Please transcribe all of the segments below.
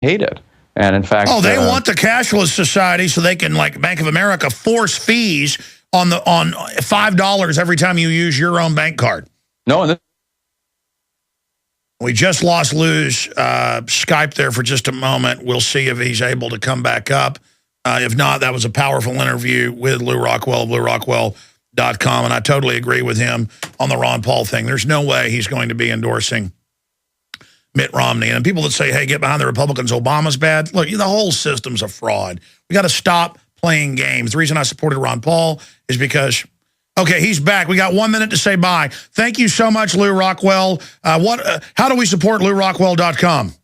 hate it. And in fact, they want the cashless society so they can, like Bank of America, force fees on $5 every time you use your own bank card. No, we just lost Lew's Skype there for just a moment. We'll see if he's able to come back up. If not, that was a powerful interview with Lew Rockwell of LewRockwell.com, and I totally agree with him on the Ron Paul thing. There's no way he's going to be endorsing Mitt Romney. And people that say, hey, get behind the Republicans, Obama's bad. Look, the whole system's a fraud. We got to stop playing games. The reason I supported Ron Paul is because, okay, he's back. We got 1 minute to say bye. Thank you so much, Lew Rockwell. How do we support LewRockwell.com?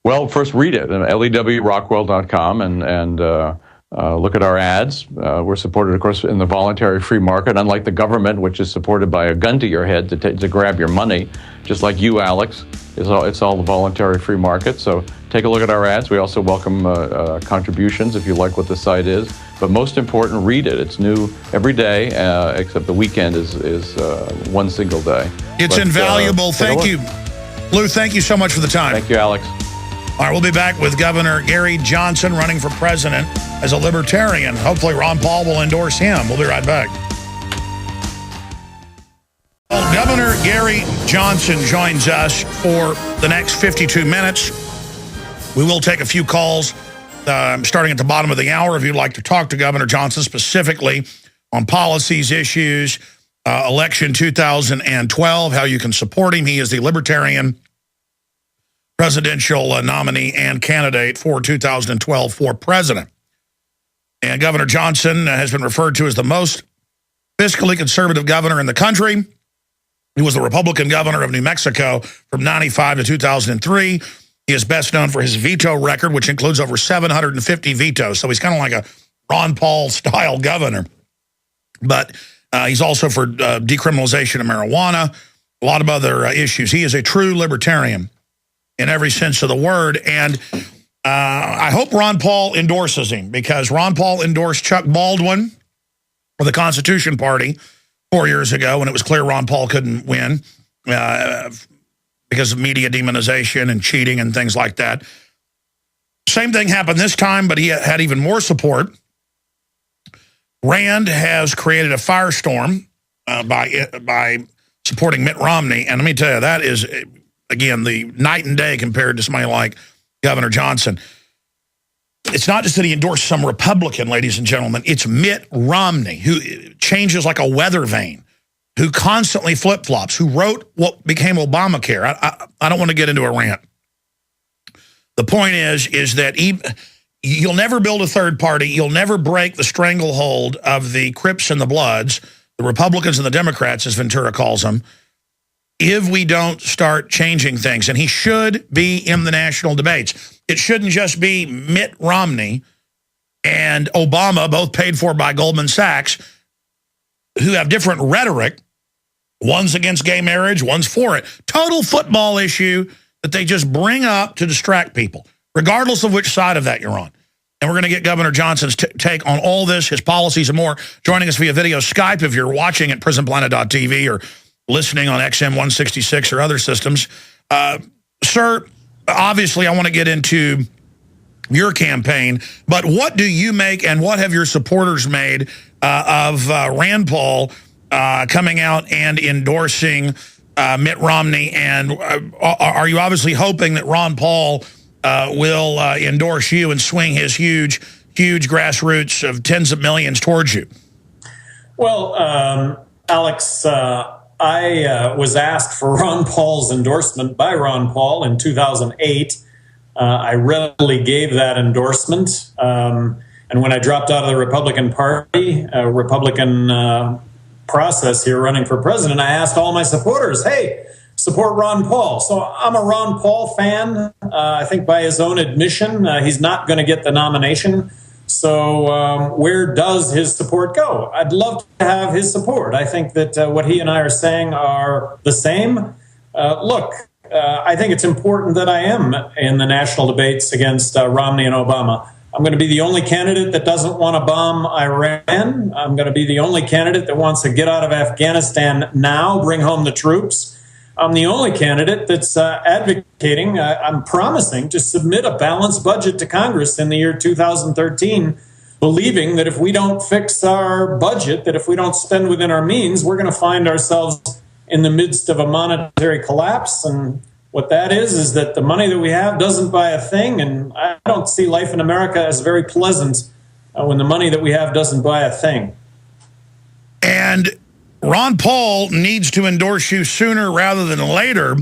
Well, first read it, lewrockwell.com, and look at our ads. We're supported, of course, in the voluntary free market, unlike the government, which is supported by a gun to your head to grab your money, just like you, Alex. It's all the voluntary free market. So take a look at our ads. We also welcome contributions if you like what the site is. But most important, read it. It's new every day, except the weekend is one single day. It's invaluable. Thank you. Lew, thank you so much for the time. Thank you, Alex. All right, we'll be back with Governor Gary Johnson running for president as a libertarian. Hopefully Ron Paul will endorse him. We'll be right back. Well, Governor Gary Johnson joins us for the next 52 minutes. We will take a few calls starting at the bottom of the hour if you'd like to talk to Governor Johnson specifically on policies, issues, election 2012, how you can support him. He is the Libertarian presidential nominee and candidate for 2012 for president. And Governor Johnson has been referred to as the most fiscally conservative governor in the country. He was the Republican governor of New Mexico from 95 to 2003. He is best known for his veto record, which includes over 750 vetoes. So he's kind of like a Ron Paul-style governor. But he's also for decriminalization of marijuana, a lot of other issues. He is a true libertarian in every sense of the word. And I hope Ron Paul endorses him, because Ron Paul endorsed Chuck Baldwin of the Constitution Party 4 years ago when it was clear Ron Paul couldn't win because of media demonization and cheating and things like that. Same thing happened this time, but he had even more support. Rand has created a firestorm by supporting Mitt Romney. And let me tell you, that is, again, the night and day compared to somebody like Governor Johnson. It's not just that he endorsed some Republican, ladies and gentlemen. It's Mitt Romney, who changes like a weather vane, who constantly flip-flops, who wrote what became Obamacare. I don't want to get into a rant. The point is that you'll never build a third party. You'll never break the stranglehold of the Crips and the Bloods, the Republicans and the Democrats, as Ventura calls them, if we don't start changing things. And he should be in the national debates. It shouldn't just be Mitt Romney and Obama, both paid for by Goldman Sachs, who have different rhetoric. One's against gay marriage, one's for it. Total football issue that they just bring up to distract people, regardless of which side of that you're on. And we're going to get Governor Johnson's take on all this, his policies and more. Joining us via video Skype if you're watching at prisonplanet.tv or listening on XM 166 or other systems. Sir, obviously I want to get into your campaign, but what do you make and what have your supporters made of Rand Paul coming out and endorsing Mitt Romney? And are you obviously hoping that Ron Paul will endorse you and swing his huge grassroots of tens of millions towards you? Well, Alex, I was asked for Ron Paul's endorsement by Ron Paul in 2008. I readily gave that endorsement. And when I dropped out of the Republican Party, Republican process here running for president, I asked all my supporters, hey, support Ron Paul. So I'm a Ron Paul fan. I think by his own admission, he's not going to get the nomination. So where does his support go? I'd love to have his support. I think that what he and I are saying are the same. Look, I think it's important that I am in the national debates against Romney and Obama. I'm going to be the only candidate that doesn't want to bomb Iran. I'm going to be the only candidate that wants to get out of Afghanistan now, bring home the troops. I'm the only candidate that's advocating, I'm promising to submit a balanced budget to Congress in the year 2013, believing that if we don't fix our budget, that if we don't spend within our means, we're going to find ourselves in the midst of a monetary collapse. And what that is that the money that we have doesn't buy a thing. And I don't see life in America as very pleasant when the money that we have doesn't buy a thing. And Ron Paul needs to endorse you sooner rather than later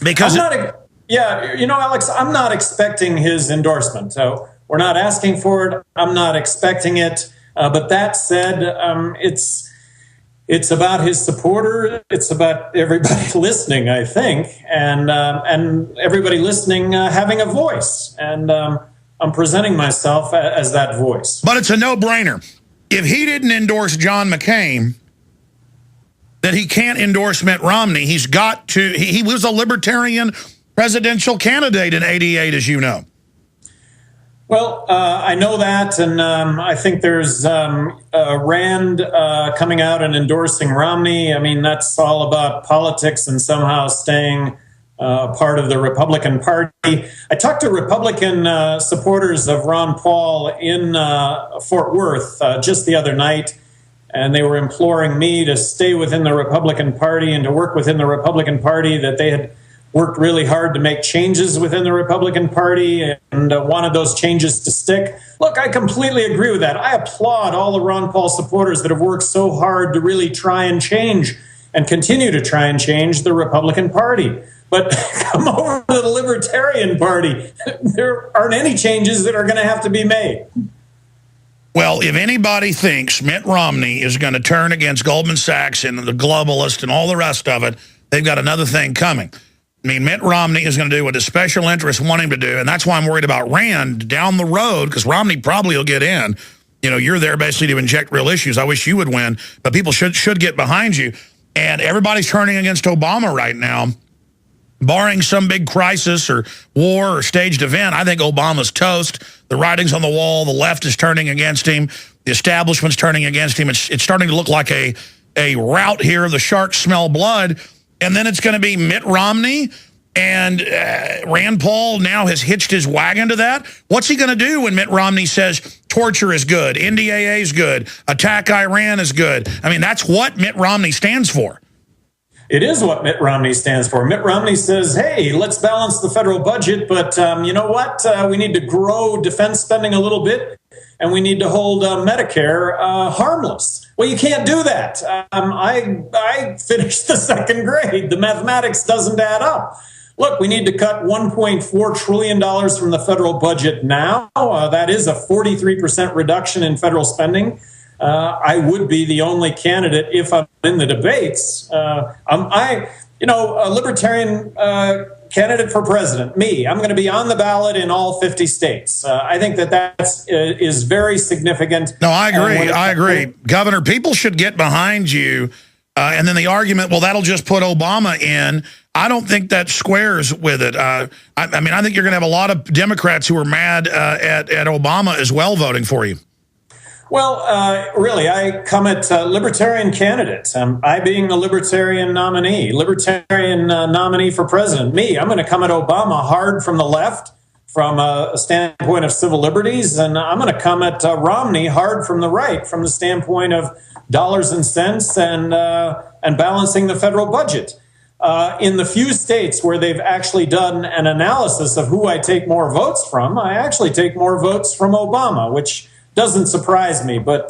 because... Alex, I'm not expecting his endorsement. So we're not asking for it. I'm not expecting it. But that said, it's about his supporter. It's about everybody listening, I think, and everybody listening having a voice. And I'm presenting myself as that voice. But it's a no-brainer. If he didn't endorse John McCain, that he can't endorse Mitt Romney. He's got to. He was a libertarian presidential candidate in '88, as you know. Well, I know that, and I think there's Rand coming out and endorsing Romney. I mean, that's all about politics and somehow staying part of the Republican Party. I talked to Republican supporters of Ron Paul in Fort Worth just the other night, and they were imploring me to stay within the Republican Party and to work within the Republican Party, that they had worked really hard to make changes within the Republican Party and wanted those changes to stick. Look, I completely agree with that. I applaud all the Ron Paul supporters that have worked so hard to really try and change and continue to try and change the Republican Party. But come over to the Libertarian Party. There aren't any changes that are going to have to be made. Well, if anybody thinks Mitt Romney is going to turn against Goldman Sachs and the globalists and all the rest of it, they've got another thing coming. I mean, Mitt Romney is going to do what his special interests want him to do, and that's why I'm worried about Rand down the road, because Romney probably will get in. You know, you're there basically to inject real issues. I wish you would win, but people should get behind you. And everybody's turning against Obama right now. Barring some big crisis or war or staged event, I think Obama's toast. The writing's on the wall. The left is turning against him. The establishment's turning against him. It's starting to look like a rout here. The sharks smell blood. And then it's going to be Mitt Romney, and Rand Paul now has hitched his wagon to that. What's he going to do when Mitt Romney says torture is good, NDAA is good, attack Iran is good? I mean, that's what Mitt Romney stands for. It is what Mitt Romney stands for. Mitt Romney says, hey, let's balance the federal budget, but you know what? We need to grow defense spending a little bit, and we need to hold Medicare harmless. Well, you can't do that. I finished the second grade. The mathematics doesn't add up. Look, we need to cut $1.4 trillion from the federal budget now. That is a 43% reduction in federal spending. I would be the only candidate if I'm in the debates. A libertarian candidate for president, me. I'm going to be on the ballot in all 50 states. I think that is very significant. No, I agree. I agree. Governor, people should get behind you. And then the argument, well, that'll just put Obama in. I don't think that squares with it. I think you're going to have a lot of Democrats who are mad at Obama as well voting for you. Well, really, I come at libertarian candidates. I being the libertarian nominee for president. Me, I'm going to come at Obama hard from the left, from a standpoint of civil liberties, and I'm going to come at Romney hard from the right, from the standpoint of dollars and cents and balancing the federal budget. In the few states where they've actually done an analysis of who I take more votes from, I actually take more votes from Obama, which doesn't surprise me, but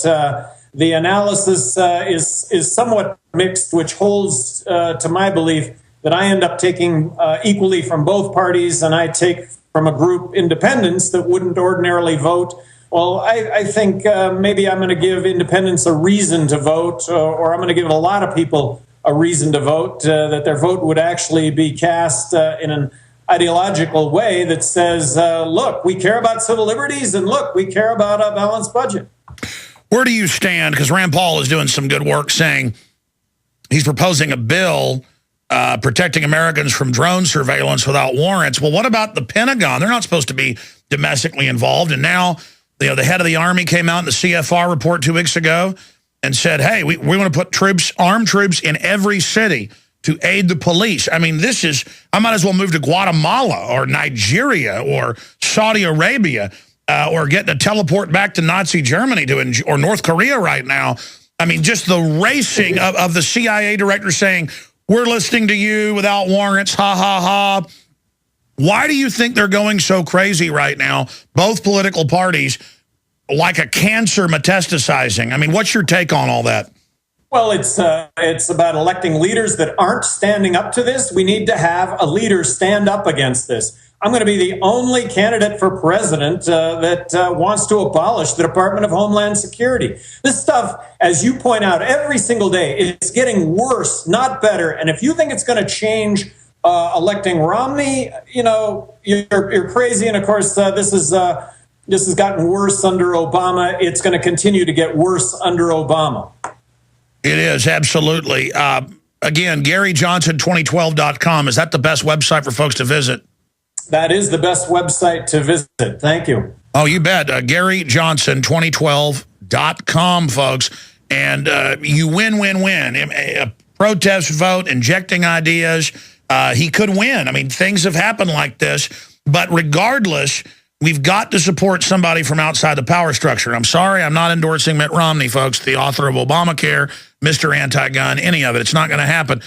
the analysis is somewhat mixed, which holds to my belief that I end up taking equally from both parties, and I take from a group independents that wouldn't ordinarily vote. Well, I think maybe I'm going to give independents a reason to vote, or I'm going to give a lot of people a reason to vote, that their vote would actually be cast in an ideological way that says, look, we care about civil liberties, and look, we care about a balanced budget. Where do you stand? Because Rand Paul is doing some good work saying he's proposing a bill protecting Americans from drone surveillance without warrants. Well, what about the Pentagon? They're not supposed to be domestically involved. And now, the head of the Army came out in the CFR report 2 weeks ago and said, hey, we want to put armed troops in every city to aid the police. I mean, I might as well move to Guatemala or Nigeria or Saudi Arabia or get to teleport back to Nazi Germany or North Korea right now. I mean, just the racing of the CIA director saying, we're listening to you without warrants, ha, ha, ha. Why do you think they're going so crazy right now, both political parties, like a cancer metastasizing? I mean, what's your take on all that? Well, it's about electing leaders that aren't standing up to this. We need to have a leader stand up against this. I'm going to be the only candidate for president that wants to abolish the Department of Homeland Security. This stuff, as you point out, every single day, it's getting worse, not better. And if you think it's going to change electing Romney, you know, you're crazy. And of course, this has gotten worse under Obama. It's going to continue to get worse under Obama. It is, absolutely. Again, GaryJohnson2012.com. Is that the best website for folks to visit? That is the best website to visit. Thank you. Oh, you bet. GaryJohnson2012.com, folks. And you win. A protest vote, injecting ideas. He could win. I mean, things have happened like this. But regardless, we've got to support somebody from outside the power structure. I'm sorry, I'm not endorsing Mitt Romney, folks, the author of Obamacare, Mr. Anti-Gun, any of it. It's not going to happen.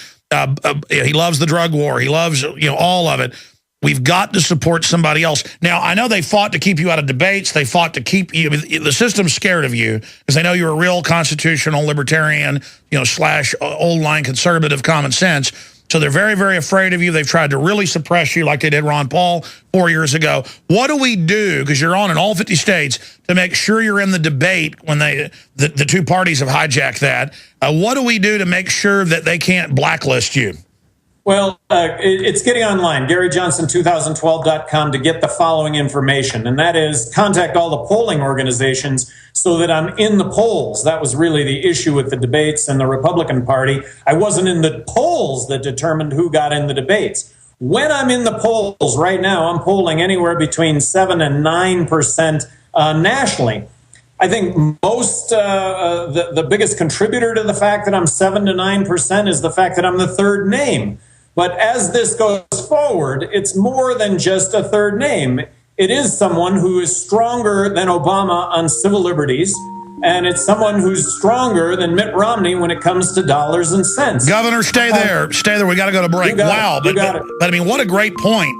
He loves the drug war. He loves, all of it. We've got to support somebody else. Now, I know they fought to keep you out of debates. They fought to keep you. The system's scared of you because they know you're a real constitutional libertarian, / old line conservative common sense. So they're very, very afraid of you. They've tried to really suppress you like they did Ron Paul 4 years ago. What do we do, because you're on in all 50 states, to make sure you're in the debate when the two parties have hijacked that? What do we do to make sure that they can't blacklist you? Well, it's getting online, GaryJohnson2012.com, to get the following information, and that is contact all the polling organizations so that I'm in the polls. That was really the issue with the debates and the Republican Party. I wasn't in the polls that determined who got in the debates. When I'm in the polls right now, I'm polling anywhere between 7 and 9% nationally. I think the biggest contributor to the fact that I'm 7 to 9% is the fact that I'm the third name. But as this goes forward, it's more than just a third name. It is someone who is stronger than Obama on civil liberties, and it's someone who's stronger than Mitt Romney when it comes to dollars and cents. Governor, stay there. Stay there. We got to go to break. Wow. But I mean, what a great point.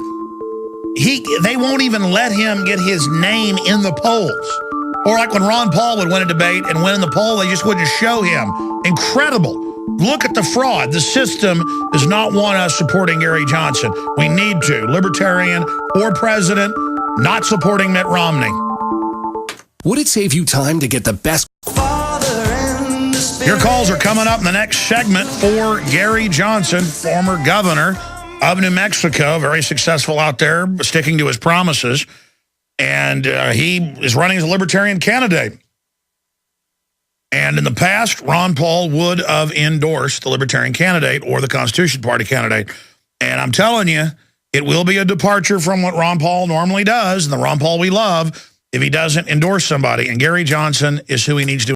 They won't even let him get his name in the polls. Or like when Ron Paul would win a debate and win in the poll, they just wouldn't show him. Incredible. Look at the fraud. The system does not want us supporting Gary Johnson. We need to. Libertarian or president, not supporting Mitt Romney. Would it save you time to get the best? Your calls are coming up in the next segment for Gary Johnson, former governor of New Mexico, very successful out there, sticking to his promises. And he is running as a Libertarian candidate. And in the past, Ron Paul would have endorsed the Libertarian candidate or the Constitution Party candidate. And I'm telling you, it will be a departure from what Ron Paul normally does, and the Ron Paul we love, if he doesn't endorse somebody. And Gary Johnson is who he needs to